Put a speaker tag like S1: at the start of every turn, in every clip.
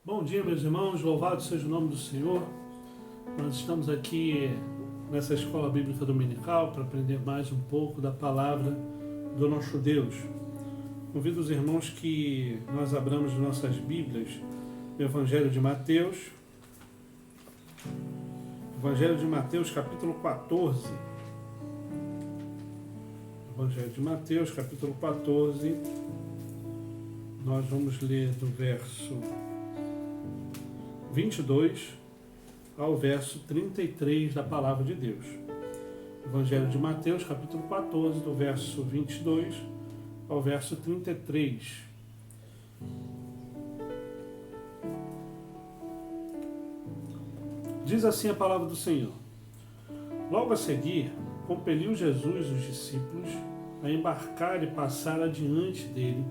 S1: Bom dia, meus irmãos, louvado seja o nome do Senhor. Nós estamos aqui nessa escola bíblica dominical para aprender mais um pouco da palavra do nosso Deus. Convido os irmãos que nós abramos nossas Bíblias no Evangelho de Mateus. Evangelho de Mateus, capítulo 14. Evangelho de Mateus, capítulo 14. Nós vamos ler do verso 22 ao verso 33 da palavra de Deus. Evangelho de Mateus, capítulo 14, do verso 22 ao verso 33. Diz assim a palavra do Senhor. Logo a seguir, compeliu Jesus os discípulos a embarcar e passar adiante dele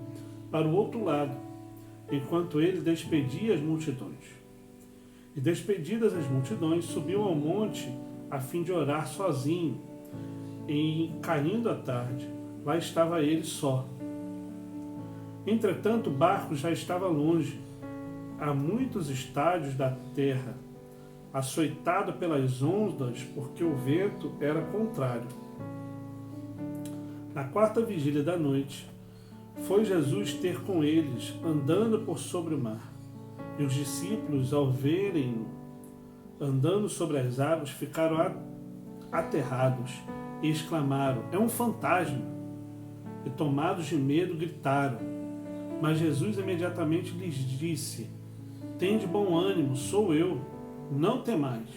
S1: para o outro lado, enquanto ele despedia as multidões. E despedidas as multidões, subiu ao monte a fim de orar sozinho. E, caindo a tarde, lá estava ele só. Entretanto, o barco já estava longe, a muitos estádios da terra, açoitado pelas ondas, porque o vento era contrário. Na quarta vigília da noite, foi Jesus ter com eles, andando por sobre o mar. E os discípulos, ao verem-no andando sobre as águas, ficaram aterrados e exclamaram: "É um fantasma!" E tomados de medo, gritaram. Mas Jesus imediatamente lhes disse: "Tende bom ânimo, sou eu, não temais."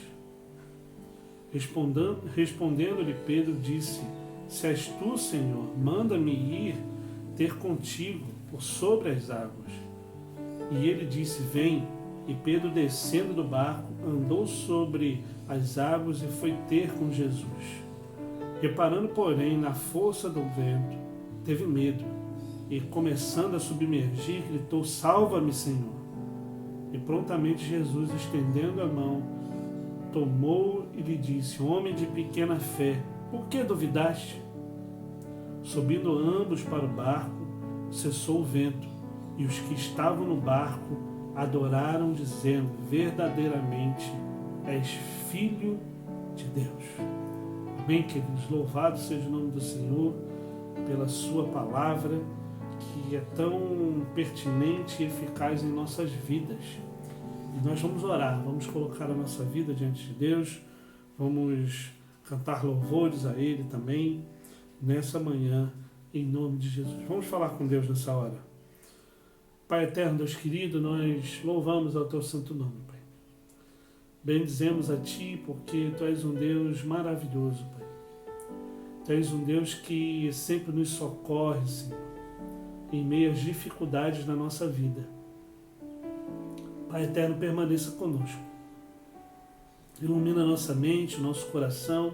S1: Respondendo-lhe Pedro, disse: "Se és tu, Senhor, manda-me ir ter contigo por sobre as águas." E ele disse: "Vem." E Pedro, descendo do barco, andou sobre as águas e foi ter com Jesus. Reparando, porém, na força do vento, teve medo, e, começando a submergir, gritou: "Salva-me, Senhor!" E prontamente Jesus, estendendo a mão, tomou e lhe disse: "Homem de pequena fé, por que duvidaste?" Subindo ambos para o barco, cessou o vento. E os que estavam no barco adoraram, dizendo: "Verdadeiramente és Filho de Deus." Amém, queridos? Louvado seja o nome do Senhor pela sua palavra, que é tão pertinente e eficaz em nossas vidas. E nós vamos orar, vamos colocar a nossa vida diante de Deus, vamos cantar louvores a Ele também, nessa manhã, em nome de Jesus. Vamos falar com Deus nessa hora. Pai eterno, Deus querido, nós louvamos ao Teu santo nome, Pai. Bendizemos a Ti porque Tu és um Deus maravilhoso, Pai. Tu és um Deus que sempre nos socorre, Senhor, em meio às dificuldades da nossa vida. Pai eterno, permaneça conosco. Ilumina a nossa mente, nosso coração,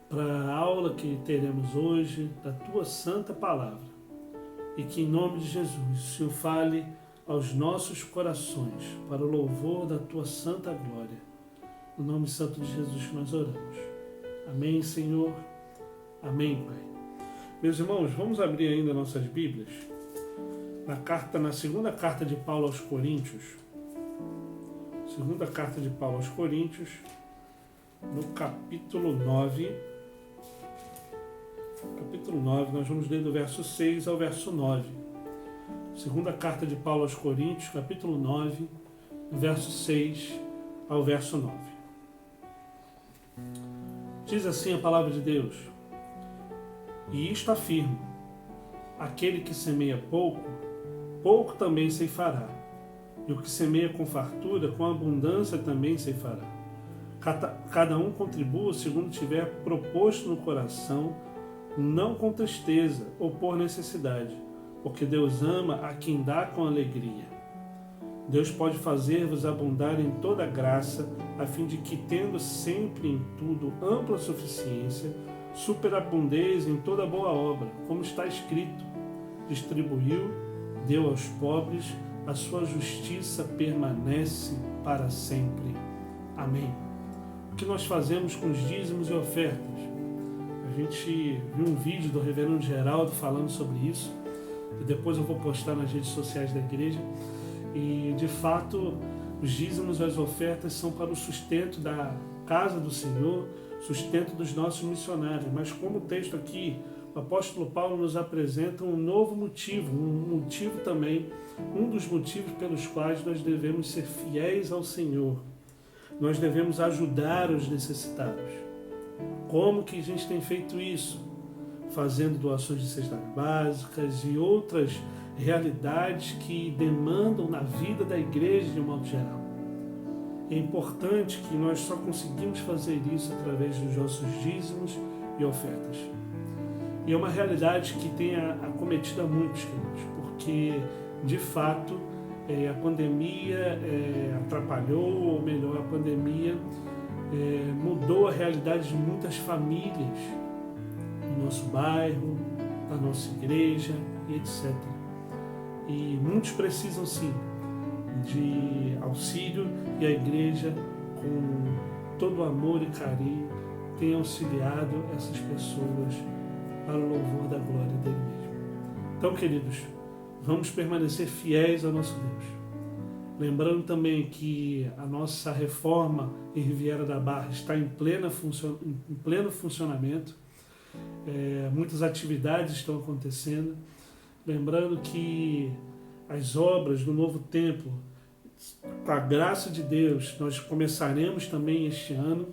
S1: para a aula que teremos hoje da Tua santa palavra. E que em nome de Jesus o Senhor fale aos nossos corações para o louvor da Tua santa glória. No nome santo de Jesus que nós oramos. Amém, Senhor. Amém, Pai. Meus irmãos, vamos abrir ainda nossas Bíblias na segunda carta de Paulo aos Coríntios. Segunda carta de Paulo aos Coríntios, no capítulo 9. Capítulo 9, nós vamos ler do verso 6 ao verso 9. Segunda carta de Paulo aos Coríntios, capítulo 9, do verso 6 ao verso 9. Diz assim a palavra de Deus: "E isto afirmo: aquele que semeia pouco, pouco também ceifará. E o que semeia com fartura, com abundância também ceifará. Cada um contribua segundo tiver proposto no coração, não com tristeza ou por necessidade, porque Deus ama a quem dá com alegria. Deus pode fazer-vos abundar em toda graça, a fim de que, tendo sempre em tudo ampla suficiência, superabundeis em toda boa obra, como está escrito: distribuiu, deu aos pobres, a sua justiça permanece para sempre. Amém." O que nós fazemos com os dízimos e ofertas? A gente viu um vídeo do reverendo Geraldo falando sobre isso, e depois eu vou postar nas redes sociais da igreja. E, de fato, os dízimos e as ofertas são para o sustento da casa do Senhor, sustento dos nossos missionários. Mas como o texto aqui, o apóstolo Paulo nos apresenta um novo motivo, um dos motivos pelos quais nós devemos ser fiéis ao Senhor. Nós devemos ajudar os necessitados. Como que a gente tem feito isso? Fazendo doações de cestas básicas e outras realidades que demandam na vida da igreja de um modo geral. É importante que nós só conseguimos fazer isso através dos nossos dízimos e ofertas. E é uma realidade que tem acometido a muitos, queridos, porque, de fato, a pandemia atrapalhou, ou melhor, a pandemia mudou a realidade de muitas famílias no nosso bairro, na nossa igreja e etc. E muitos precisam, sim, de auxílio, e a igreja, com todo amor e carinho, tem auxiliado essas pessoas para o louvor da glória dele mesmo. Então, queridos, vamos permanecer fiéis ao nosso Deus. Lembrando também que a nossa reforma em Riviera da Barra está em pleno funcionamento. Muitas atividades estão acontecendo. Lembrando que as obras do novo templo, com a graça de Deus, nós começaremos também este ano.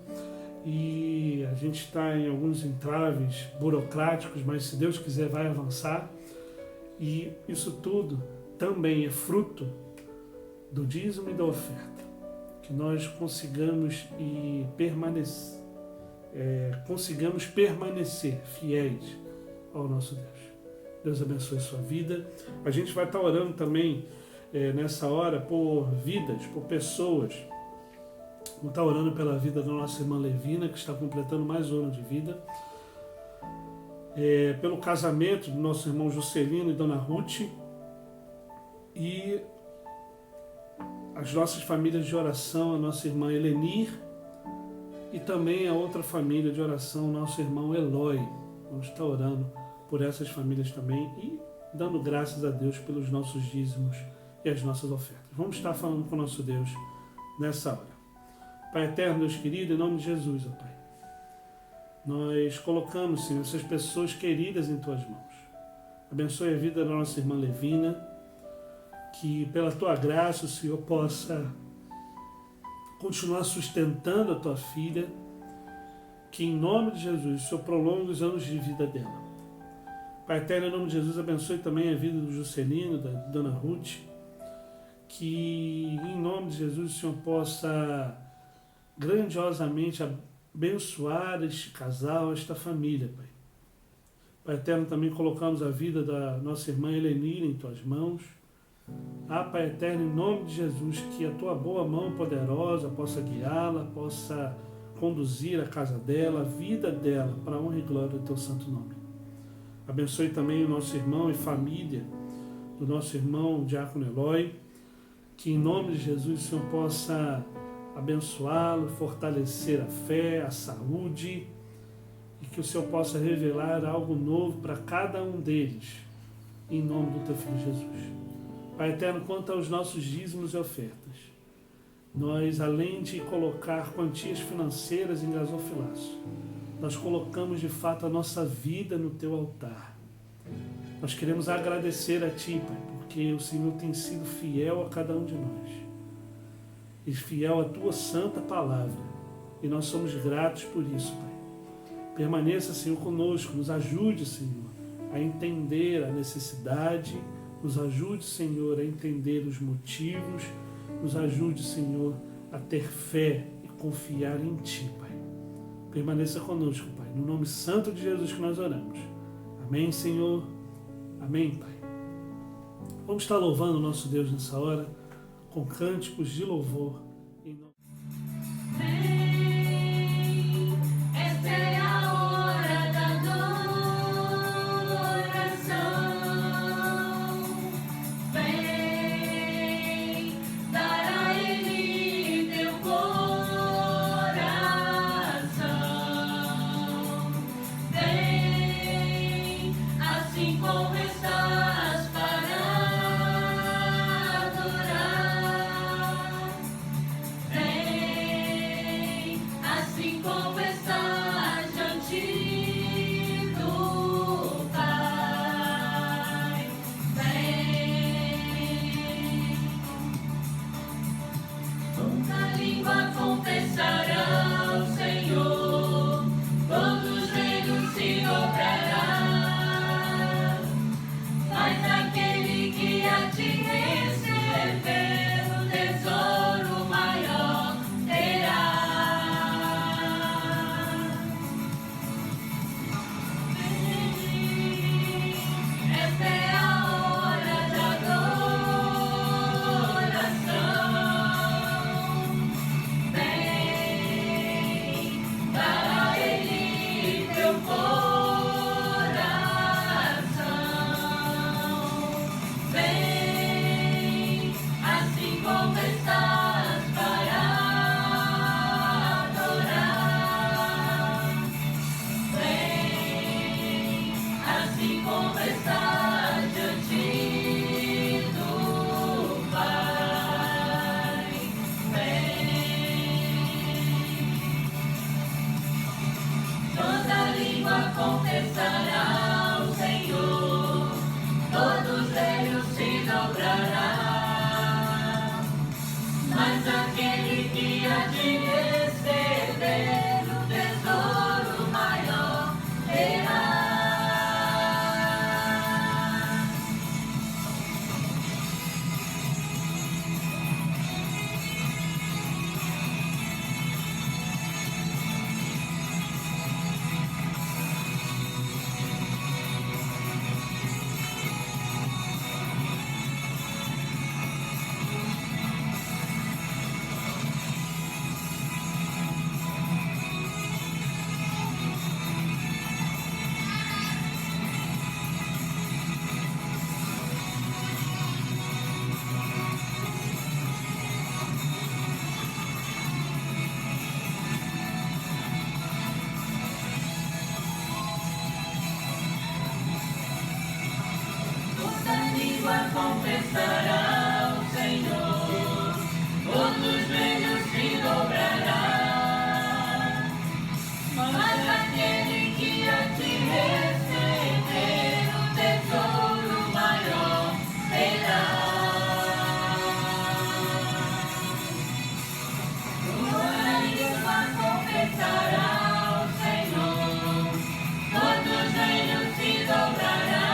S1: E a gente está em alguns entraves burocráticos, mas se Deus quiser vai avançar. E isso tudo também é fruto do dízimo e da oferta. Que nós consigamos permanecer fiéis ao nosso Deus. Deus abençoe a sua vida. A gente vai estar orando também nessa hora por vidas, por pessoas. Vamos estar orando pela vida da nossa irmã Levina, que está completando mais um ano de vida. Pelo casamento do nosso irmão Juscelino e Dona Ruth. E as nossas famílias de oração, a nossa irmã Helenir. E também a outra família de oração, o nosso irmão Eloy. Vamos estar orando por essas famílias também e dando graças a Deus pelos nossos dízimos e as nossas ofertas. Vamos estar falando com o nosso Deus nessa hora. Pai eterno, Deus querido, em nome de Jesus, ó Pai, nós colocamos, Senhor, essas pessoas queridas em Tuas mãos. Abençoe a vida da nossa irmã Levina, que pela Tua graça o Senhor possa continuar sustentando a Tua filha, que em nome de Jesus o Senhor prolongue os anos de vida dela. Pai eterno, em nome de Jesus, abençoe também a vida do Juscelino, da Dona Ruth, que em nome de Jesus o Senhor possa grandiosamente abençoar este casal, esta família, Pai. Pai eterno, também colocamos a vida da nossa irmã Helenir em Tuas mãos. Pai eterno, em nome de Jesus, que a Tua boa mão poderosa possa guiá-la, possa conduzir a casa dela, a vida dela, para a honra e glória do Teu santo nome. Abençoe também o nosso irmão e família do nosso irmão Diácono Eloy, que em nome de Jesus o Senhor possa abençoá-lo, fortalecer a fé, a saúde, e que o Senhor possa revelar algo novo para cada um deles, em nome do Teu Filho Jesus. Pai eterno, quanto aos nossos dízimos e ofertas, nós, além de colocar quantias financeiras em gasofilaço, nós colocamos de fato a nossa vida no Teu altar. Nós queremos agradecer a Ti, Pai, porque o Senhor tem sido fiel a cada um de nós e fiel à Tua santa palavra, e nós somos gratos por isso, Pai. Permaneça, Senhor, conosco, nos ajude, Senhor, a entender a necessidade, nos ajude, Senhor, a entender os motivos, nos ajude, Senhor, a ter fé e confiar em Ti, Pai. Permaneça conosco, Pai, no nome santo de Jesus que nós oramos. Amém, Senhor. Amém, Pai. Vamos estar louvando o nosso Deus nessa hora, com cânticos de louvor.
S2: Esta é a hora da adoração. Vem dar a Ele teu coração. Vem assim como estás para adorar. aquele que há de receber o tesouro maior terá. Confessará o Senhor, todos joelhos se dobrará, mas aquele que há de receber o tesouro maior terá. Toda língua confessará o Senhor, todos joelhos se dobrará,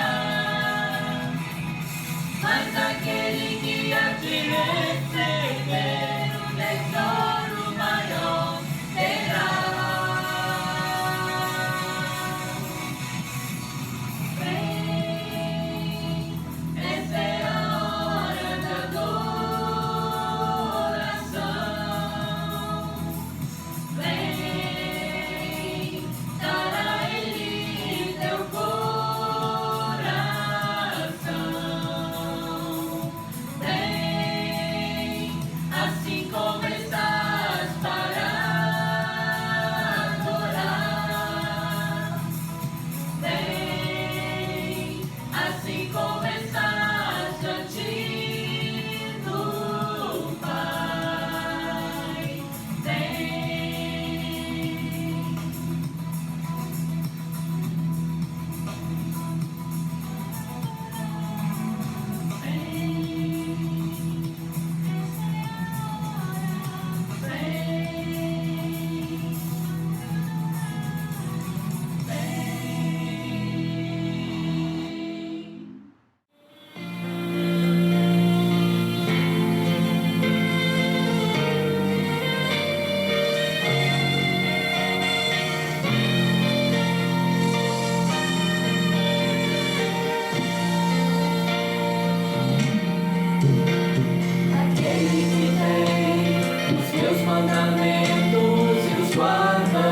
S2: mas aquele que há de receber o tesouro maior terá. Vem, essa é a hora da adoração. Vem, dar a Ele teu coração. Assim como estás para adorar, vem, assim como estás diante do Pai, vem. Aquele que tem os meus mandamentos e os guarda,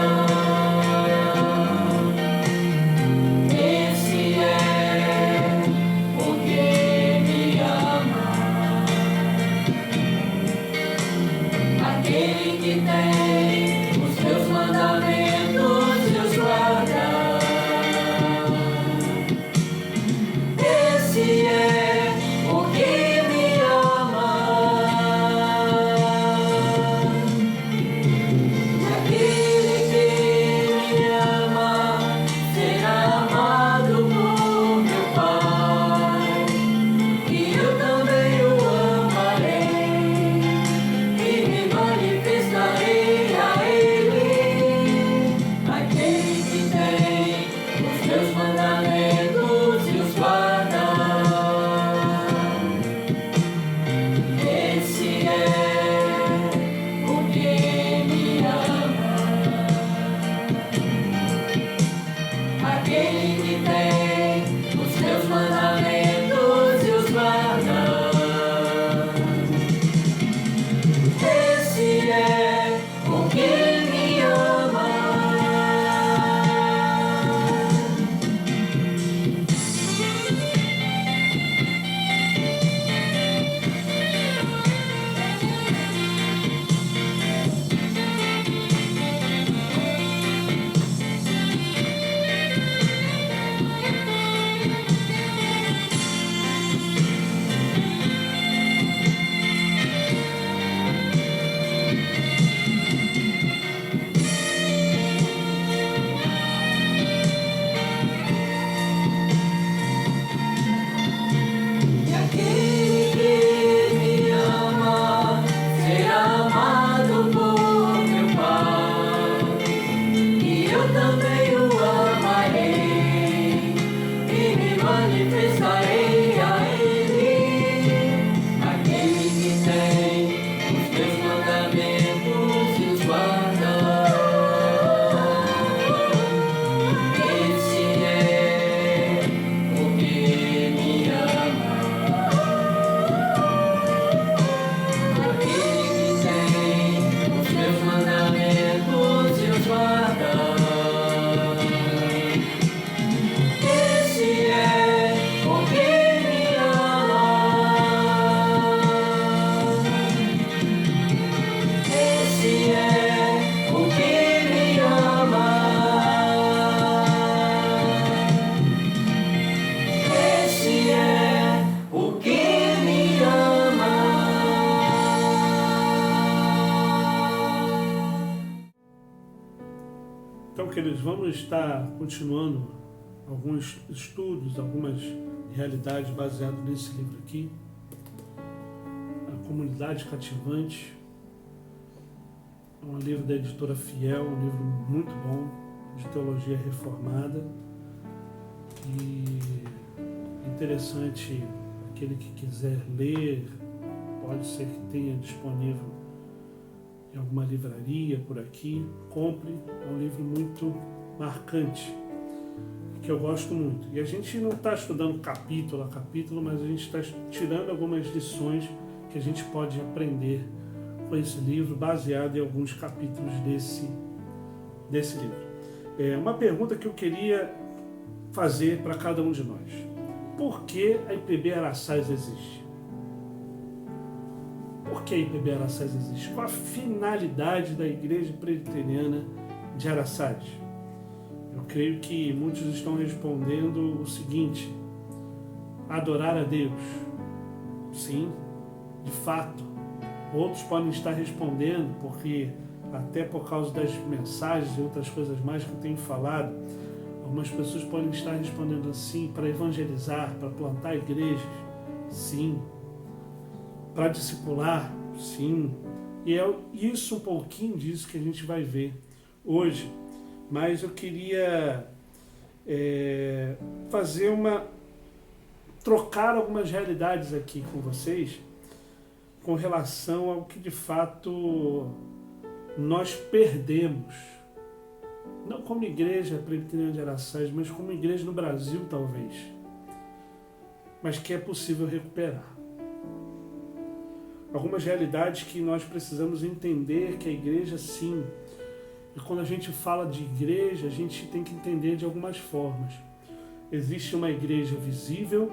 S2: esse é o que me ama. Aquele que tem os meus mandamentos e os guarda, esse é o que me ama. Aquele que me ama será amado por meu Pai, e eu também o amarei e me manifestarei
S1: Então, queridos, vamos estar continuando alguns estudos, algumas realidades baseadas nesse livro aqui. A Comunidade Cativante. É um livro da editora Fiel, um livro muito bom, de teologia reformada. E interessante, aquele que quiser ler, pode ser que tenha disponível em alguma livraria por aqui, compre. É um livro muito marcante, que eu gosto muito. E a gente não está estudando capítulo a capítulo, mas a gente está tirando algumas lições que a gente pode aprender com esse livro, baseado em alguns capítulos desse livro. Uma pergunta que eu queria fazer para cada um de nós. Por que a IPB Araçás existe? Por que a IPB Araçás existe? Qual a finalidade da Igreja Presbiteriana de Araçás? Eu creio que muitos estão respondendo o seguinte: adorar a Deus. Sim, de fato. Outros podem estar respondendo, porque até por causa das mensagens e outras coisas mais que eu tenho falado, algumas pessoas podem estar respondendo assim: para evangelizar, para plantar igrejas. Sim. Para discipular. Sim. E é isso, um pouquinho disso que a gente vai ver hoje. Mas eu queria trocar algumas realidades aqui com vocês com relação ao que de fato nós perdemos, não como igreja presbiteriana de Araçás, mas como igreja no Brasil talvez, mas que é possível recuperar. Algumas realidades que nós precisamos entender que a igreja, sim, e quando a gente fala de igreja, a gente tem que entender de algumas formas. Existe uma igreja visível.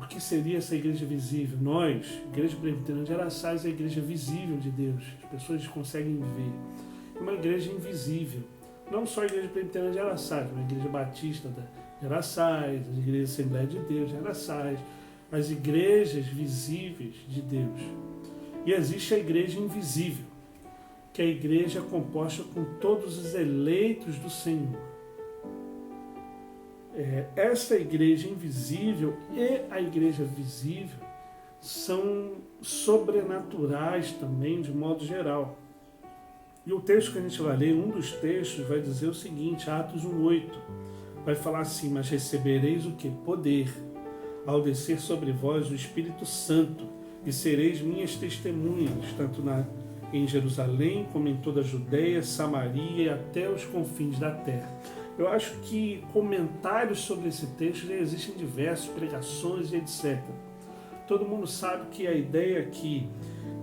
S1: O que seria essa igreja visível? Nós, Igreja Presbiteriana de Araçás, é a igreja visível de Deus. As pessoas conseguem ver. Uma igreja invisível. Não só a Igreja Presbiteriana de Araçás, mas a Igreja Batista de Araçás, a Igreja Assembleia de Deus de Araçás, as igrejas visíveis de Deus. E existe a igreja invisível, que é a igreja composta com todos os eleitos do Senhor. Essa igreja invisível e a igreja visível são sobrenaturais também, de modo geral. E o texto que a gente vai ler, um dos textos, vai dizer o seguinte, Atos 1:8, vai falar assim: mas recebereis o que? Poder, ao descer sobre vós o Espírito Santo, e sereis minhas testemunhas, tanto em Jerusalém, como em toda a Judeia, Samaria e até os confins da terra. Eu acho que comentários sobre esse texto já existem diversos, pregações e etc. Todo mundo sabe que a ideia aqui,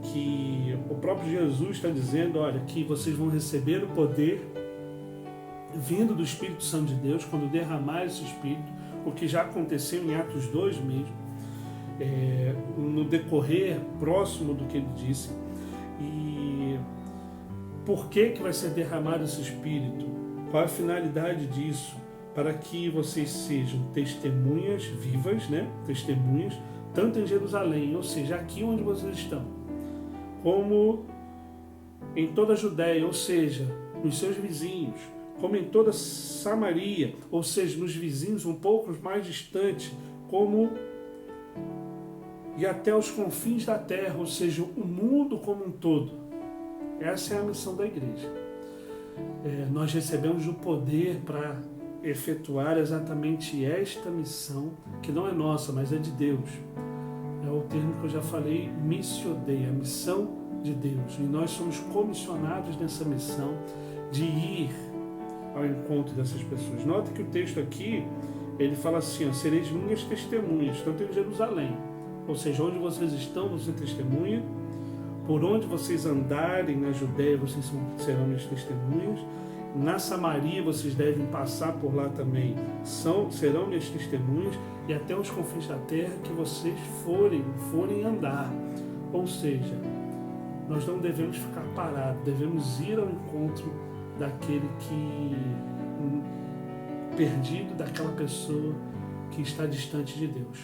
S1: que o próprio Jesus está dizendo, olha, que vocês vão receber o poder vindo do Espírito Santo de Deus, quando derramar esse Espírito, o que já aconteceu em Atos 2 mesmo, no decorrer próximo do que ele disse. E por que vai ser derramado esse Espírito? Qual a finalidade disso? Para que vocês sejam testemunhas vivas, né? Testemunhas, tanto em Jerusalém, ou seja, aqui onde vocês estão, como em toda a Judéia, ou seja, nos seus vizinhos, como em toda Samaria, ou seja, nos vizinhos um pouco mais distantes, como e até os confins da terra, ou seja, o mundo como um todo. Essa é a missão da igreja. Nós recebemos o poder para efetuar exatamente esta missão, que não é nossa, mas é de Deus. É o termo que eu já falei, missio Dei, a missão de Deus. E nós somos comissionados nessa missão de ir ao encontro dessas pessoas. Nota que o texto aqui, ele fala assim, sereis minhas testemunhas, tanto em Jerusalém, ou seja, onde vocês estão, você testemunha. Por onde vocês andarem na Judéia, vocês serão minhas testemunhas. Na Samaria, vocês devem passar por lá também, serão minhas testemunhas. E até os confins da terra que vocês forem andar. Ou seja, nós não devemos ficar parados, devemos ir ao encontro daquele que perdido, daquela pessoa que está distante de Deus.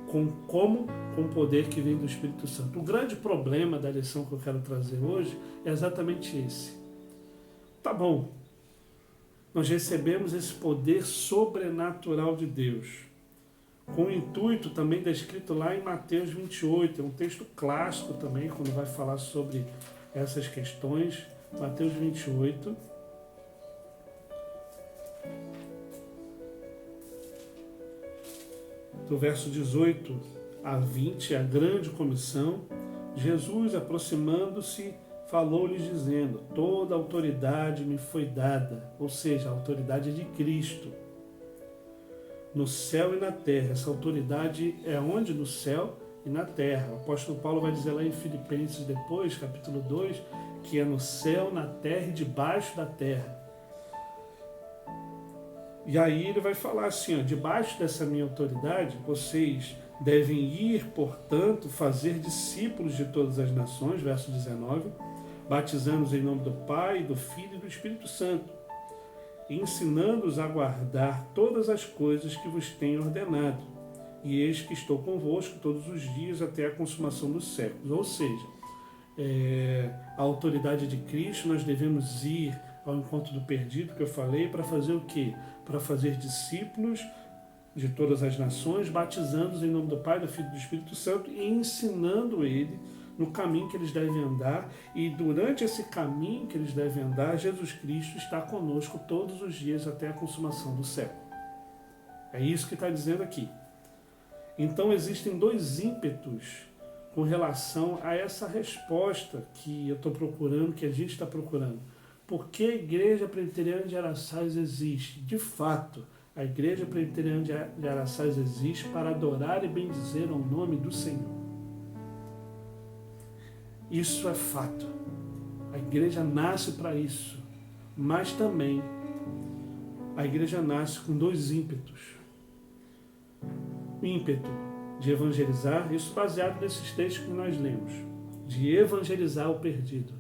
S1: Com o poder que vem do Espírito Santo. O grande problema da lição que eu quero trazer hoje é exatamente esse. Tá bom, nós recebemos esse poder sobrenatural de Deus, com o intuito também descrito lá em Mateus 28, é um texto clássico também, quando vai falar sobre essas questões. Mateus 28, do verso 18 a 20, a grande comissão. Jesus, aproximando-se, falou-lhes dizendo: toda autoridade me foi dada, ou seja, a autoridade de Cristo, no céu e na terra. Essa autoridade é onde? No céu e na terra. O apóstolo Paulo vai dizer lá em Filipenses depois, capítulo 2, que é no céu, na terra e debaixo da terra. E aí ele vai falar assim, ó, debaixo dessa minha autoridade, vocês devem ir, portanto, fazer discípulos de todas as nações, verso 19, batizando-os em nome do Pai, do Filho e do Espírito Santo, ensinando-os a guardar todas as coisas que vos tenho ordenado. E eis que estou convosco todos os dias até a consumação dos séculos. Ou seja, a autoridade de Cristo, nós devemos ir ao encontro do perdido, que eu falei, para fazer o quê? Para fazer discípulos de todas as nações, batizando-os em nome do Pai, do Filho e do Espírito Santo e ensinando ele no caminho que eles devem andar. E durante esse caminho que eles devem andar, Jesus Cristo está conosco todos os dias até a consumação do século. É isso que está dizendo aqui. Então existem dois ímpetos com relação a essa resposta que eu estou procurando, que a gente está procurando. Por que a Igreja Presbiteriana de Araçás existe? De fato, a Igreja Presbiteriana de Araçás existe para adorar e bendizer ao nome do Senhor. Isso é fato. A igreja nasce para isso. Mas também a igreja nasce com dois ímpetos. O ímpeto de evangelizar, isso baseado nesses textos que nós lemos, de evangelizar o perdido.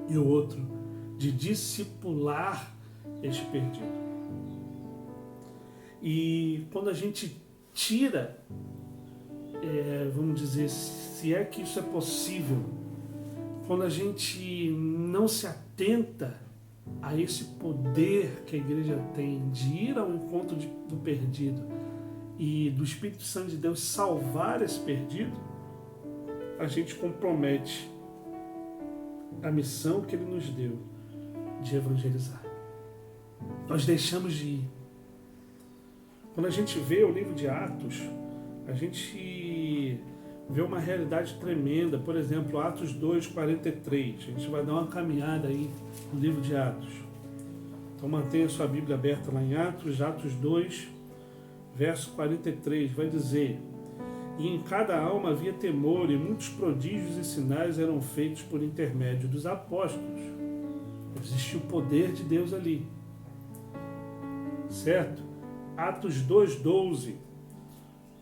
S1: E o outro, de discipular este perdido. E quando a gente tira, vamos dizer, se é que isso é possível, quando a gente não se atenta a esse poder que a igreja tem de ir ao encontro do perdido e do Espírito Santo de Deus salvar esse perdido, a gente compromete a missão que Ele nos deu de evangelizar. Nós deixamos de ir. Quando a gente vê o livro de Atos, a gente vê uma realidade tremenda. Por exemplo, Atos 2, 43. A gente vai dar uma caminhada aí no livro de Atos. Então mantenha sua Bíblia aberta lá em Atos 2, verso 43. Vai dizer: e em cada alma havia temor, e muitos prodígios e sinais eram feitos por intermédio dos apóstolos. Existia o poder de Deus ali. Certo? Atos 2:12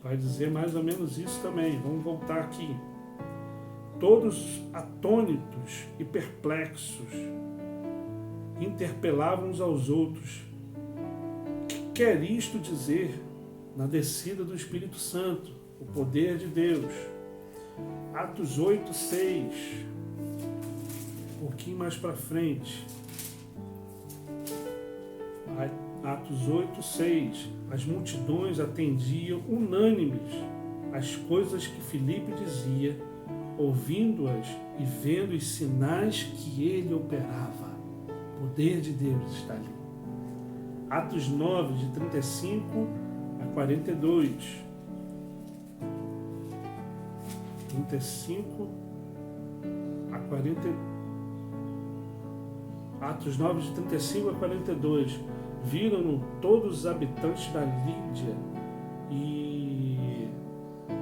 S1: vai dizer mais ou menos isso também. Vamos voltar aqui. Todos atônitos e perplexos interpelavam uns aos outros. O que quer isto dizer? Na descida do Espírito Santo, o poder de Deus. Atos 8:6. Um pouquinho mais para frente. Atos 8:6. As multidões atendiam unânimes às coisas que Filipe dizia, ouvindo-as e vendo os sinais que ele operava. O poder de Deus está ali. Atos 9, de 35 a 42. 35 a 40. Atos 9, de 35 a 42. Viram-no todos os habitantes da Lídia e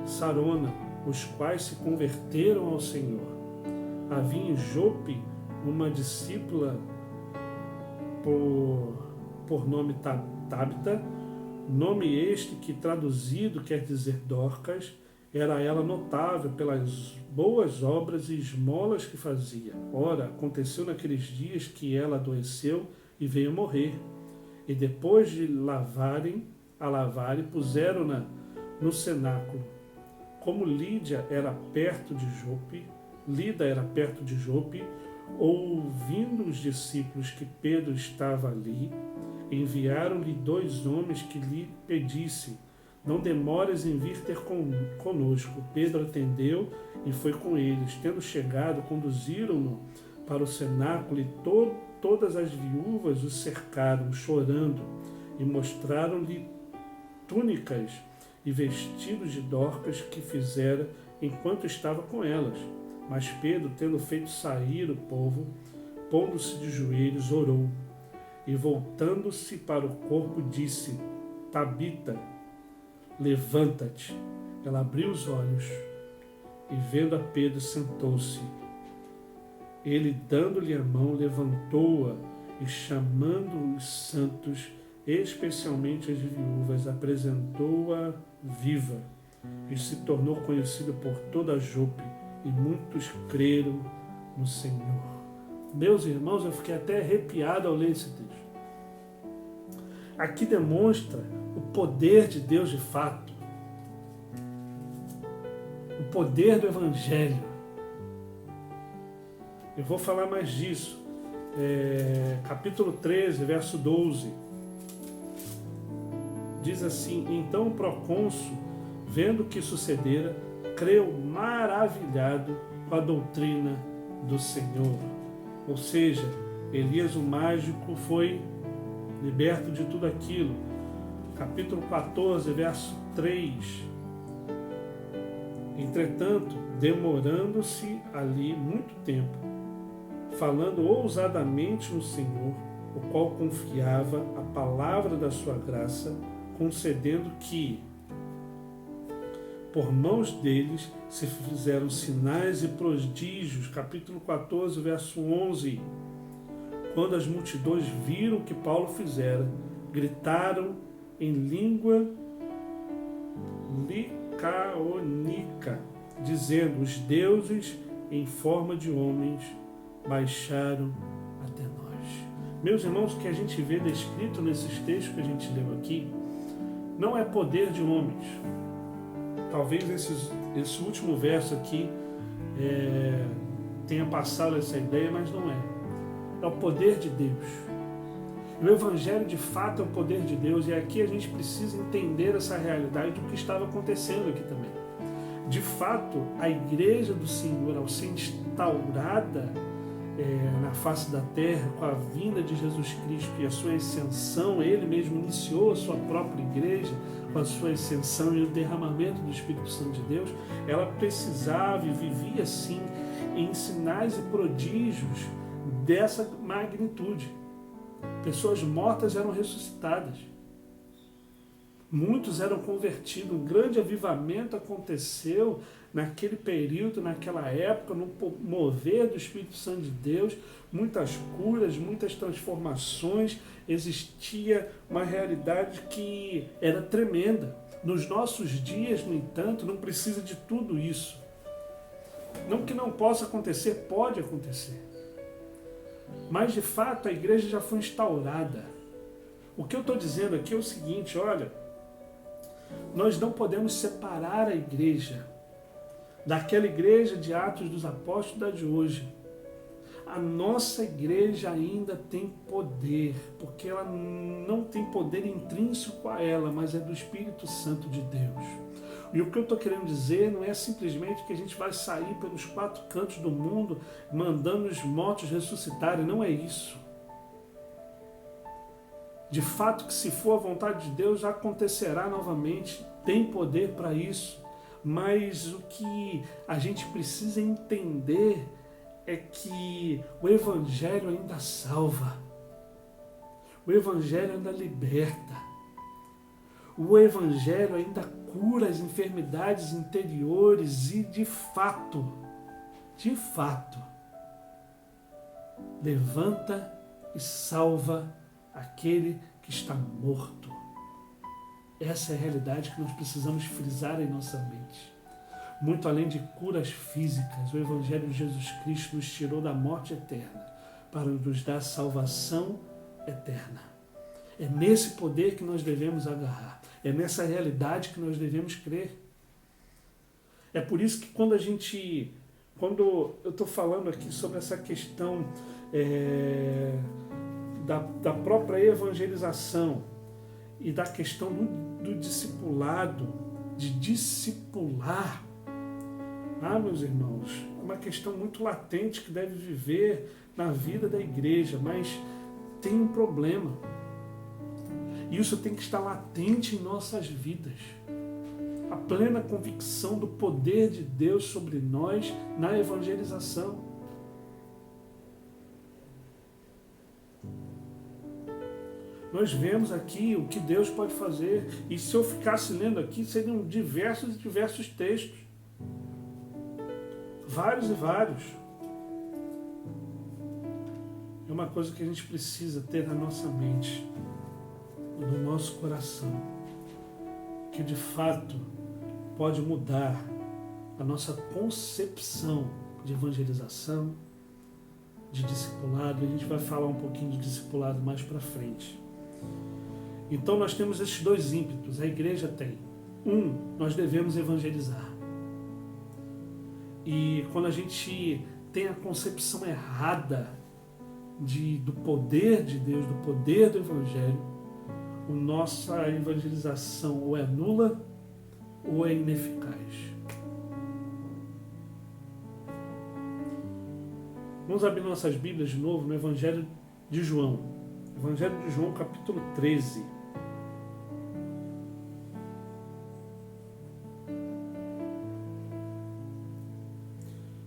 S1: Sarona, os quais se converteram ao Senhor. Havia em Jope uma discípula por nome Tabita, nome este que traduzido quer dizer Dorcas. Era ela notável pelas boas obras e esmolas que fazia. Ora, aconteceu naqueles dias que ela adoeceu e veio morrer. E depois de lavarem, puseram-na no cenáculo. Como Lida era perto de Jope, Ouvindo os discípulos que Pedro estava ali, enviaram-lhe 2 homens que lhe pedissem: não demores em vir ter conosco. Pedro atendeu e foi com eles. Tendo chegado, conduziram-no para o cenáculo e todas as viúvas o cercaram, chorando, e mostraram-lhe túnicas e vestidos de Dorcas que fizera enquanto estava com elas. Mas Pedro, tendo feito sair o povo, pondo-se de joelhos, orou, e voltando-se para o corpo, disse: Tabita, levanta-te. Ela abriu os olhos e, vendo a Pedro, sentou-se. Ele, dando-lhe a mão, levantou-a e, chamando os santos, especialmente as viúvas, apresentou-a viva, e se tornou conhecido por toda a Jope, e muitos creram no Senhor. Meus irmãos, eu fiquei até arrepiado ao ler esse texto. Aqui demonstra o poder de Deus de fato, o poder do Evangelho. Eu vou falar mais disso. Capítulo 13, verso 12. Diz assim: então o procônsul, vendo o que sucedera, creu maravilhado com a doutrina do Senhor. Ou seja, Elias o mágico foi liberto de tudo aquilo. Capítulo 14, verso 3. Entretanto, demorando-se ali muito tempo, falando ousadamente no Senhor, o qual confiava a palavra da sua graça, concedendo que, por mãos deles, se fizeram sinais e prodígios. Capítulo 14, verso 11. Quando as multidões viram o que Paulo fizera, gritaram em língua licaônica, dizendo: os deuses em forma de homens baixaram até nós. Meus irmãos, o que a gente vê descrito nesses textos que a gente leu aqui não é poder de homens. Talvez esse último verso aqui tenha passado essa ideia, mas não é. É o poder de Deus. O Evangelho de fato é o poder de Deus, e aqui a gente precisa entender essa realidade do que estava acontecendo aqui também. De fato, a Igreja do Senhor, ao ser instaurada na face da terra, com a vinda de Jesus Cristo e a sua ascensão, Ele mesmo iniciou a sua própria igreja com a sua ascensão e o derramamento do Espírito Santo de Deus. Ela precisava e vivia sim em sinais e prodígios dessa magnitude. Pessoas mortas eram ressuscitadas. Muitos eram convertidos. Um grande avivamento aconteceu naquele período, naquela época, no mover do Espírito Santo de Deus. Muitas curas, muitas transformações. Existia uma realidade que era tremenda. Nos nossos dias, no entanto, não precisa de tudo isso. Não que não possa acontecer, pode acontecer. Mas, de fato, a igreja já foi instaurada. O que eu estou dizendo aqui é o seguinte: olha, nós não podemos separar a igreja daquela igreja de Atos dos Apóstolos da de hoje. A nossa igreja ainda tem poder, porque ela não tem poder intrínseco a ela, mas é do Espírito Santo de Deus. E o que eu estou querendo dizer não é simplesmente que a gente vai sair pelos 4 cantos do mundo mandando os mortos ressuscitarem, não é isso. De fato que se for a vontade de Deus, acontecerá novamente, tem poder para isso. Mas o que a gente precisa entender é que o Evangelho ainda salva. O Evangelho ainda liberta. O Evangelho ainda cura as enfermidades interiores e de fato, levanta e salva aquele que está morto. Essa é a realidade que nós precisamos frisar em nossa mente. Muito além de curas físicas, o Evangelho de Jesus Cristo nos tirou da morte eterna para nos dar salvação eterna. É nesse poder que nós devemos agarrar. É nessa realidade que nós devemos crer. É por isso que quando quando eu estou falando aqui sobre essa questão da própria evangelização e da questão do discipulado, de discipular, meus irmãos, é uma questão muito latente que deve viver na vida da igreja, mas tem um problema. E isso tem que estar latente em nossas vidas. A plena convicção do poder de Deus sobre nós na evangelização. Nós vemos aqui o que Deus pode fazer, e se eu ficasse lendo aqui, seriam diversos e diversos textos. Vários e vários. É uma coisa que a gente precisa ter na nossa mente, no nosso coração, que de fato pode mudar a nossa concepção de evangelização, de discipulado. A gente vai falar um pouquinho de discipulado mais para frente. Então nós temos esses dois ímpetos, a igreja tem. Nós devemos evangelizar. E quando a gente tem a concepção errada do poder de Deus, do poder do Evangelho, a nossa evangelização ou é nula ou é ineficaz. Vamos abrir nossas Bíblias de novo no Evangelho de João. Evangelho de João, capítulo 13.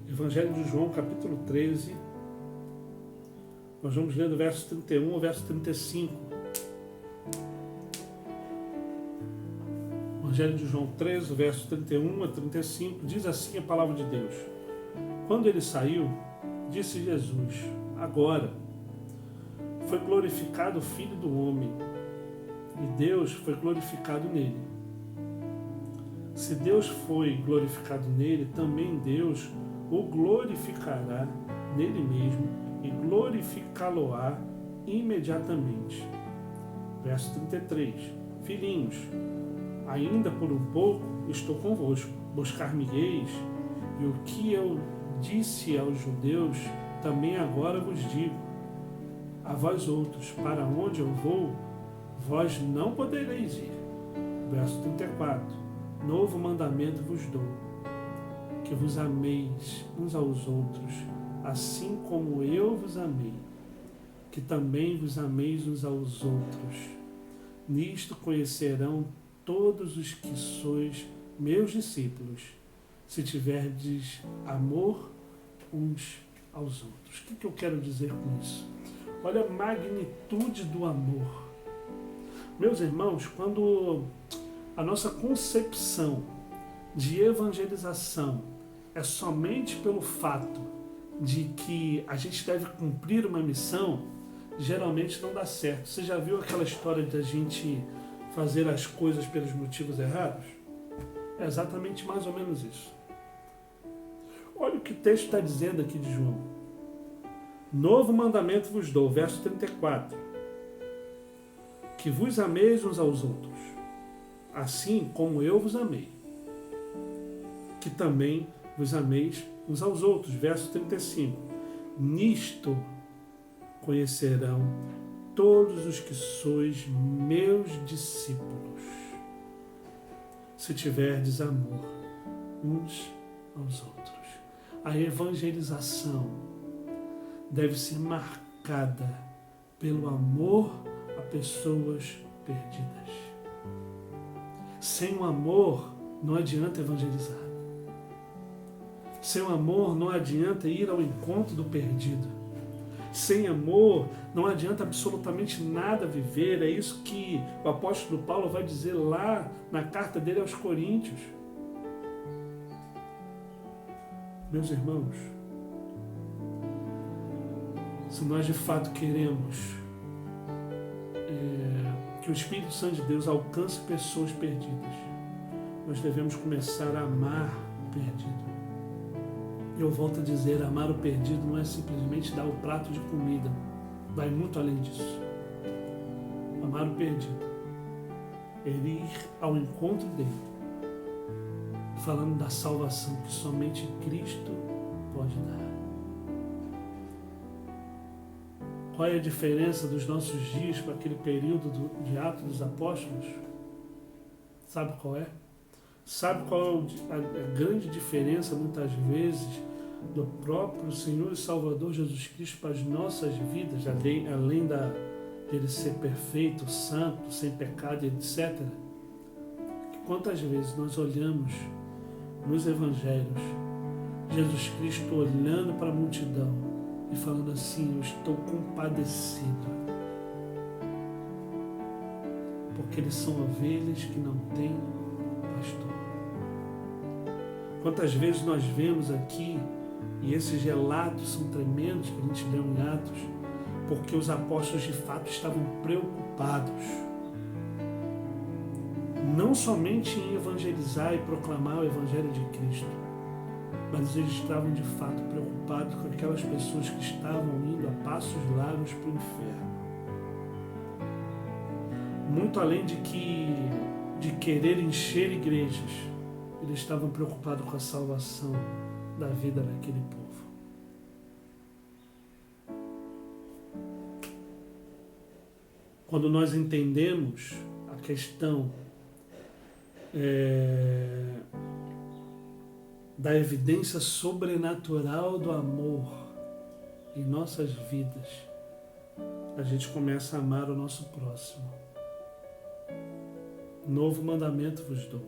S1: Evangelho de João, capítulo 13. Nós vamos ler do verso 31 ao verso 35. Evangelho de João 13, verso 31 a 35, diz assim a palavra de Deus. Quando ele saiu, disse Jesus: agora foi glorificado o Filho do Homem, e Deus foi glorificado nele. Se Deus foi glorificado nele, também Deus o glorificará nele mesmo e glorificá-lo-á imediatamente. Verso 33. Filhinhos, ainda por um pouco estou convosco, buscar-me-eis, e o que eu disse aos judeus, também agora vos digo. A vós outros, para onde eu vou, vós não podereis ir. Verso 34. Novo mandamento vos dou, que vos ameis uns aos outros, assim como eu vos amei, que também vos ameis uns aos outros. Nisto conhecerão todos os que sois meus discípulos, se tiverdes amor uns aos outros. O que eu quero dizer com isso? Olha a magnitude do amor. Meus irmãos, quando a nossa concepção de evangelização é somente pelo fato de que a gente deve cumprir uma missão, geralmente não dá certo. Você já viu aquela história de a gente fazer as coisas pelos motivos errados? É exatamente mais ou menos isso. Olha o que o texto está dizendo aqui de João. Novo mandamento vos dou, verso 34. Que vos ameis uns aos outros, assim como eu vos amei. Que também vos ameis uns aos outros. Verso 35. Nisto conhecerão todos os que sois meus discípulos, se tiverdes amor uns aos outros. A evangelização deve ser marcada pelo amor a pessoas perdidas. Sem o amor não adianta evangelizar. Sem o amor não adianta ir ao encontro do perdido. Sem amor não adianta absolutamente nada viver. É isso que o apóstolo Paulo vai dizer lá na carta dele aos Coríntios. Meus irmãos, se nós de fato queremos que o Espírito Santo de Deus alcance pessoas perdidas, nós devemos começar a amar o perdido. Eu volto a dizer, amar o perdido não é simplesmente dar o prato de comida, vai muito além disso. Amar o perdido é ir ao encontro dele, falando da salvação que somente Cristo pode dar. Qual é a diferença dos nossos dias para aquele período de Atos dos Apóstolos? Sabe qual é? Sabe qual é a grande diferença, muitas vezes, do próprio Senhor e Salvador Jesus Cristo para as nossas vidas, além dele ser perfeito, santo, sem pecado, etc. Quantas vezes nós olhamos nos evangelhos Jesus Cristo olhando para a multidão e falando assim: eu estou compadecido, porque eles são ovelhas que não têm pastor. Quantas vezes nós vemos aqui, e esses relatos são tremendos que a gente lê em Atos, porque os apóstolos de fato estavam preocupados, não somente em evangelizar e proclamar o Evangelho de Cristo, mas eles estavam de fato preocupados com aquelas pessoas que estavam indo a passos largos para o inferno. Muito além de querer encher igrejas, eles estavam preocupados com a salvação da vida daquele povo. Quando nós entendemos a questão da evidência sobrenatural do amor em nossas vidas, a gente começa a amar o nosso próximo. Novo mandamento vos dou,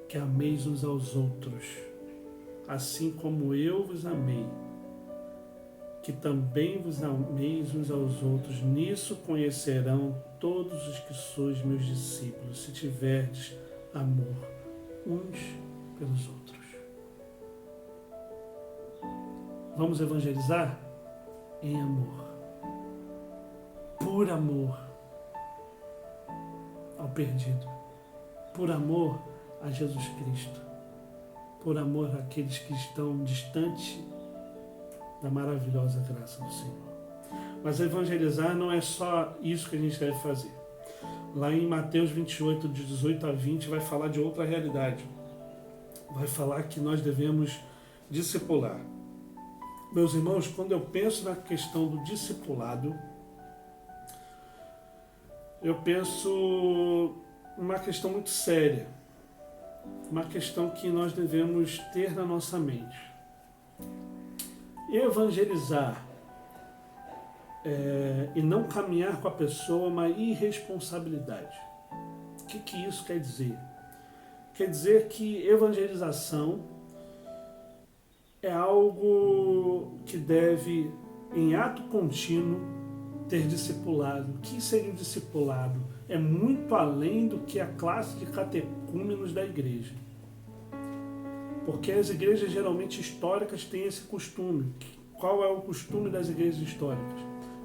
S1: que ameis uns aos outros, assim como eu vos amei, que também vos ameis uns aos outros. Nisso conhecerão todos os que sois meus discípulos, se tiverdes amor uns pelos outros. Vamos evangelizar em amor, por amor ao perdido, por amor a Jesus Cristo, por amor àqueles que estão distantes da maravilhosa graça do Senhor. Mas evangelizar não é só isso que a gente deve fazer. Lá em Mateus 28, de 18 a 20, vai falar de outra realidade. Vai falar que nós devemos discipular. Meus irmãos, quando eu penso na questão do discipulado, eu penso uma questão muito séria, uma questão que nós devemos ter na nossa mente. Evangelizar e não caminhar com a pessoa é uma irresponsabilidade. O que isso quer dizer? Quer dizer que evangelização é algo que deve, em ato contínuo, ter discipulado. O que seria o discipulado? É muito além do que a classe de catecúmenos da igreja. Porque as igrejas geralmente históricas têm esse costume. Qual é o costume das igrejas históricas?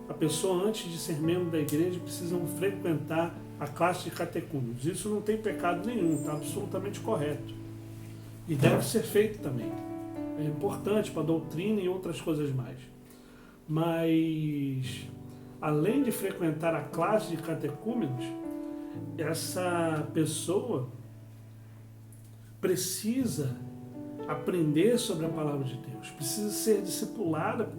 S1: A pessoa, antes de ser membro da igreja, precisa frequentar a classe de catecúmenos. Isso não tem pecado nenhum, está absolutamente correto. E deve ser feito também. É importante para a doutrina e outras coisas mais. Mas, além de frequentar a classe de catecúmenos, essa pessoa precisa aprender sobre a palavra de Deus, precisa ser discipulada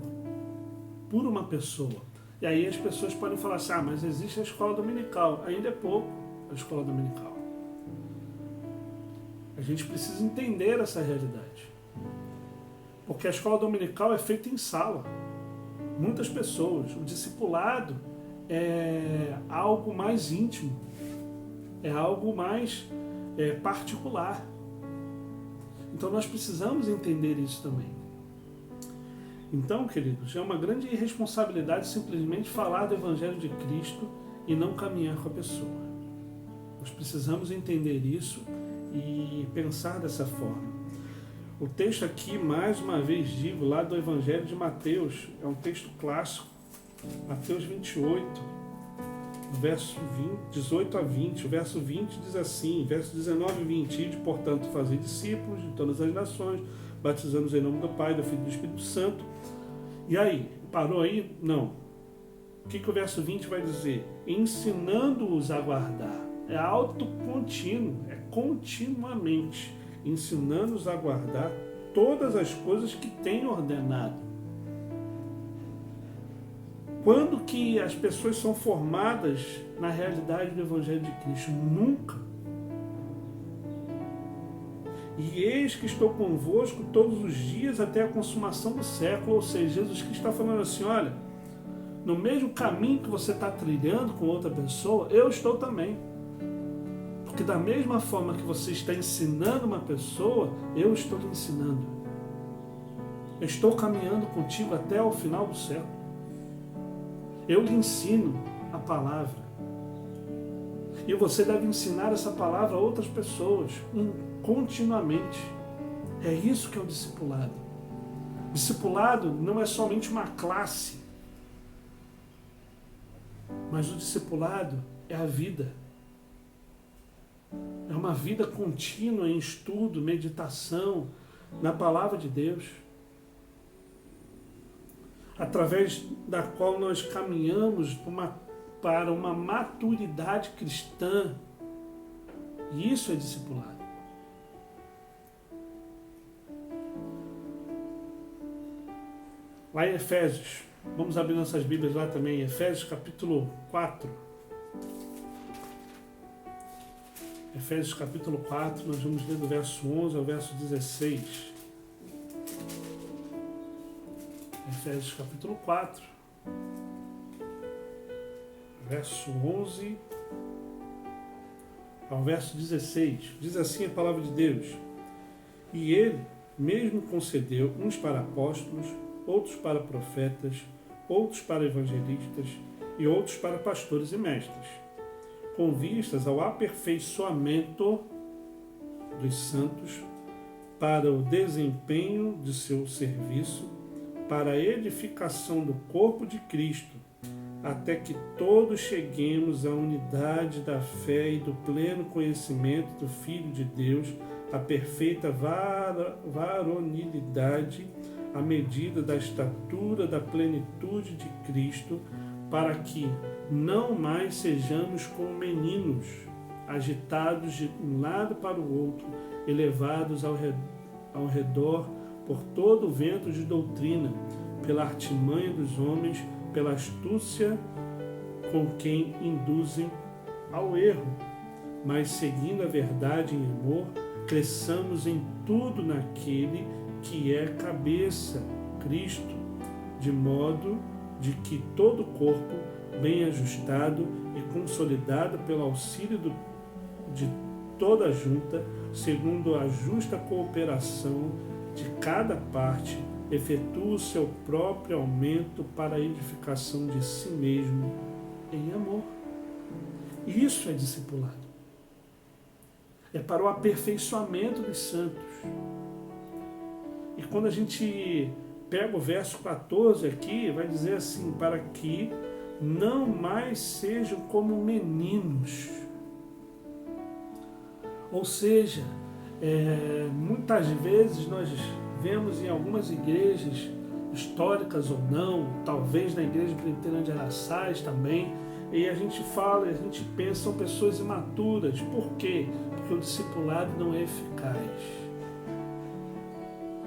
S1: por uma pessoa. E aí as pessoas podem falar assim: mas existe a escola dominical. Ainda é pouco a escola dominical. A gente precisa entender essa realidade. Porque a escola dominical é feita em sala. Muitas pessoas. O discipulado é algo mais íntimo. É algo mais particular. Então nós precisamos entender isso também. Então, queridos, é uma grande irresponsabilidade simplesmente falar do Evangelho de Cristo e não caminhar com a pessoa. Nós precisamos entender isso e pensar dessa forma. O texto aqui, mais uma vez digo, lá do Evangelho de Mateus, é um texto clássico, Mateus 28, verso 18 a 20. O verso 20 diz assim, verso 19 e 20: Ide, portanto, fazer discípulos de todas as nações, batizando-os em nome do Pai, do Filho e do Espírito Santo. E aí? Parou aí? Não. O que o verso 20 vai dizer? Ensinando-os a guardar. É autocontínuo, é continuamente. Ensinando-os a guardar todas as coisas que tem ordenado. Quando que as pessoas são formadas na realidade do Evangelho de Cristo? Nunca. E eis que estou convosco todos os dias até a consumação do século. Ou seja, Jesus Cristo está falando assim, olha, no mesmo caminho que você está trilhando com outra pessoa, eu estou também. Porque da mesma forma que você está ensinando uma pessoa, eu estou lhe ensinando. Eu estou caminhando contigo até o final do século. Eu lhe ensino a palavra. E você deve ensinar essa palavra a outras pessoas, continuamente. É isso que é o discipulado. Discipulado não é somente uma classe, mas o discipulado é a vida. É uma vida contínua em estudo, meditação na palavra de Deus, através da qual nós caminhamos para uma maturidade cristã. E isso é discipulado. Lá em Efésios, vamos abrir nossas Bíblias lá também, Efésios capítulo 4. Efésios capítulo 4, nós vamos ler do verso 11 ao verso 16. Efésios capítulo 4, verso 11 ao verso 16. Diz assim a palavra de Deus: E ele mesmo concedeu uns para apóstolos, outros para profetas, outros para evangelistas e outros para pastores e mestres, com vistas ao aperfeiçoamento dos santos, para o desempenho de seu serviço, para a edificação do corpo de Cristo, até que todos cheguemos à unidade da fé e do pleno conhecimento do Filho de Deus, à perfeita varonilidade, à medida da estatura da plenitude de Cristo, para que não mais sejamos como meninos, agitados de um lado para o outro, elevados ao redor por todo o vento de doutrina, pela artimanha dos homens, pela astúcia com quem induzem ao erro, mas seguindo a verdade em amor, cresçamos em tudo naquele que é cabeça, Cristo, de modo de que todo o corpo, bem ajustado e consolidado pelo auxílio de toda a junta, segundo a justa cooperação de cada parte, efetua o seu próprio aumento para a edificação de si mesmo em amor. Isso é discipulado. É para o aperfeiçoamento dos santos. E quando a gente pega o verso 14 aqui, vai dizer assim, para que não mais sejam como meninos. Ou seja, muitas vezes nós vemos em algumas igrejas, históricas ou não, talvez na igreja presbiteriana de Araçás também, e a gente fala, a gente pensa, são pessoas imaturas. Por quê? Porque o discipulado não é eficaz.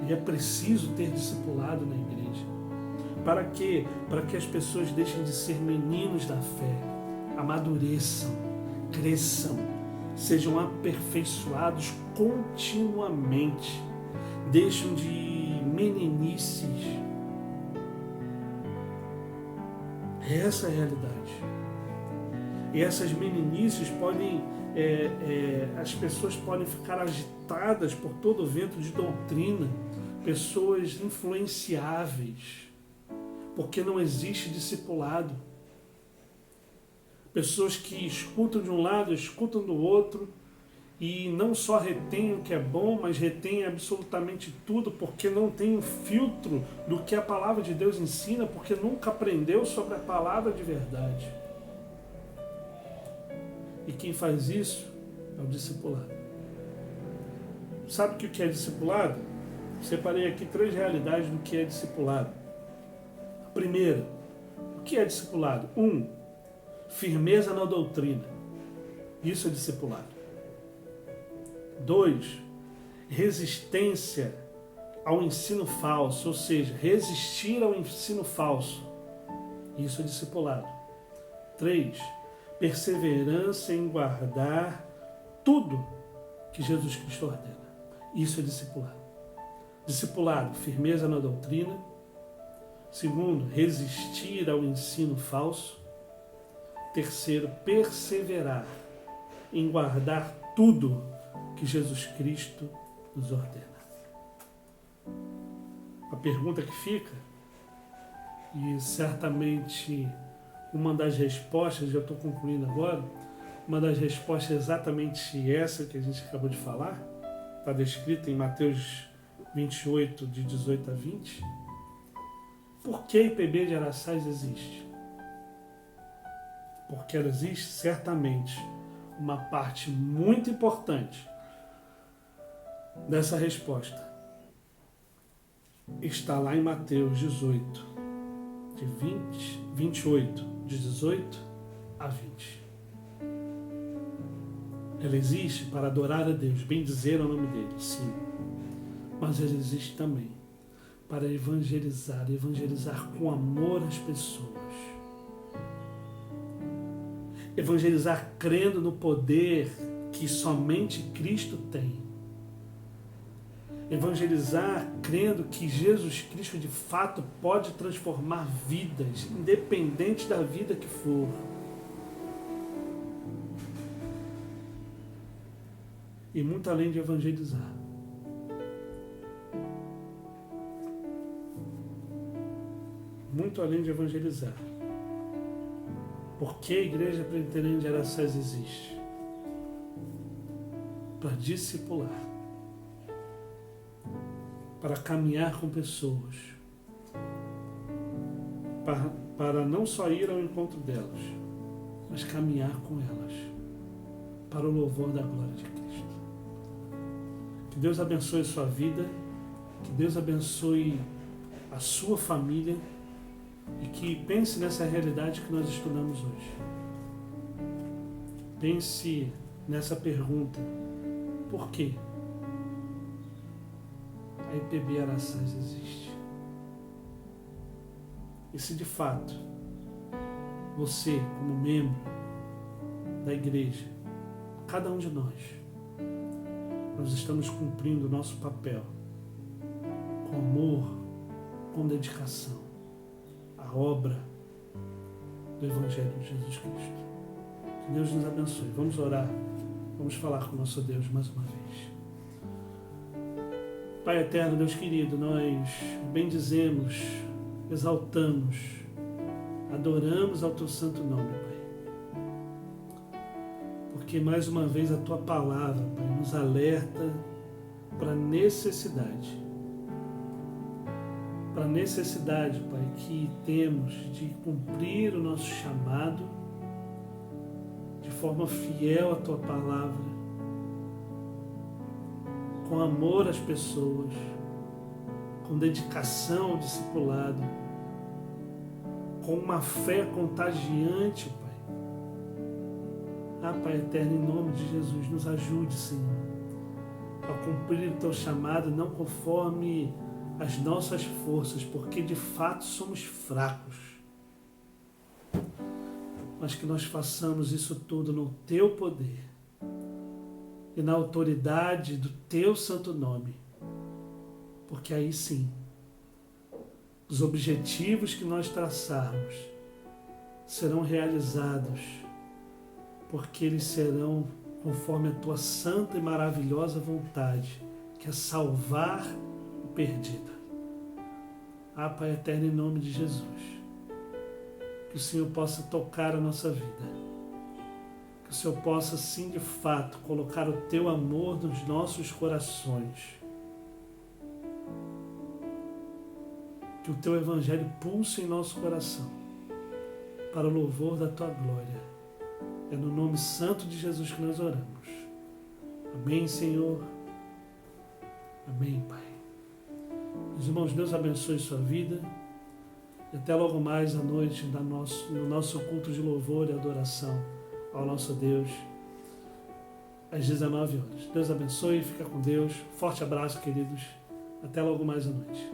S1: E é preciso ter discipulado na igreja. Para quê? Para que as pessoas deixem de ser meninos da fé, amadureçam, cresçam, sejam aperfeiçoados continuamente, deixam de meninices. Essa é a realidade. E essas meninices podem, as pessoas podem ficar agitadas por todo o vento de doutrina, pessoas influenciáveis, porque não existe discipulado. Pessoas que escutam de um lado, escutam do outro, e não só retêm o que é bom, mas retêm absolutamente tudo, porque não tem um filtro do que a palavra de Deus ensina, porque nunca aprendeu sobre a palavra de verdade. E quem faz isso é o discipulado. Sabe o que é discipulado? Separei aqui 3 realidades do que é discipulado. A primeira, o que é discipulado? 1, firmeza na doutrina. Isso é discipulado. 2, resistência ao ensino falso, ou seja, resistir ao ensino falso. Isso é discipulado. 3. Perseverança em guardar tudo que Jesus Cristo ordena. Isso é discipulado. Discipulado, firmeza na doutrina. 2, resistir ao ensino falso. 3, perseverar em guardar tudo que Jesus Cristo nos ordena. A pergunta que fica, e certamente uma das respostas, já estou concluindo agora, uma das respostas é exatamente essa que a gente acabou de falar, está descrita em Mateus 28, de 18 a 20. Por que a IPB de Araçás existe? Porque ela existe certamente uma parte muito importante dessa resposta. Está lá em Mateus 18, de 28, de 18 a 20. Ela existe para adorar a Deus, bendizer o nome dele, sim. Mas ela existe também para evangelizar com amor as pessoas. Evangelizar crendo no poder que somente Cristo tem. Evangelizar crendo que Jesus Cristo de fato pode transformar vidas, independente da vida que for. E muito além de evangelizar. Muito além de evangelizar. Por que a Igreja Presbiteriana de Araçás existe? Para discipular. Para caminhar com pessoas. Para não só ir ao encontro delas, mas caminhar com elas. Para o louvor da glória de Cristo. Que Deus abençoe a sua vida. Que Deus abençoe a sua família. E que pense nessa realidade que nós estudamos hoje. Pense nessa pergunta. Por quê a IPB Araçás existe? E se de fato você, como membro da igreja, cada um de nós estamos cumprindo o nosso papel com amor, com dedicação, a obra do Evangelho de Jesus Cristo. Que Deus nos abençoe. Vamos orar, vamos falar com o nosso Deus mais uma vez. Pai eterno, Deus querido, nós bendizemos, exaltamos, adoramos ao Teu santo nome, Pai. Porque mais uma vez a Tua palavra, Pai, nos alerta para a necessidade, Pai, que temos de cumprir o nosso chamado de forma fiel à Tua palavra, com amor às pessoas, com dedicação ao discipulado, com uma fé contagiante, Pai. Pai eterno, em nome de Jesus, nos ajude, Senhor, a cumprir o Teu chamado, não conforme as nossas forças, porque de fato somos fracos, mas que nós façamos isso tudo no Teu poder e na autoridade do Teu santo nome, porque aí sim, os objetivos que nós traçarmos serão realizados, porque eles serão conforme a Tua santa e maravilhosa vontade, que é salvar o perdido. Pai eterno, em nome de Jesus, que o Senhor possa tocar a nossa vida, que o Senhor possa, sim, de fato, colocar o Teu amor nos nossos corações, que o Teu Evangelho pulse em nosso coração, para o louvor da Tua glória. É no nome santo de Jesus que nós oramos. Amém, Senhor. Amém, Pai. Meus irmãos, Deus abençoe sua vida. E até logo mais à noite no nosso culto de louvor e adoração ao nosso Deus, às 19 horas. Deus abençoe, fica com Deus. Forte abraço, queridos. Até logo mais à noite.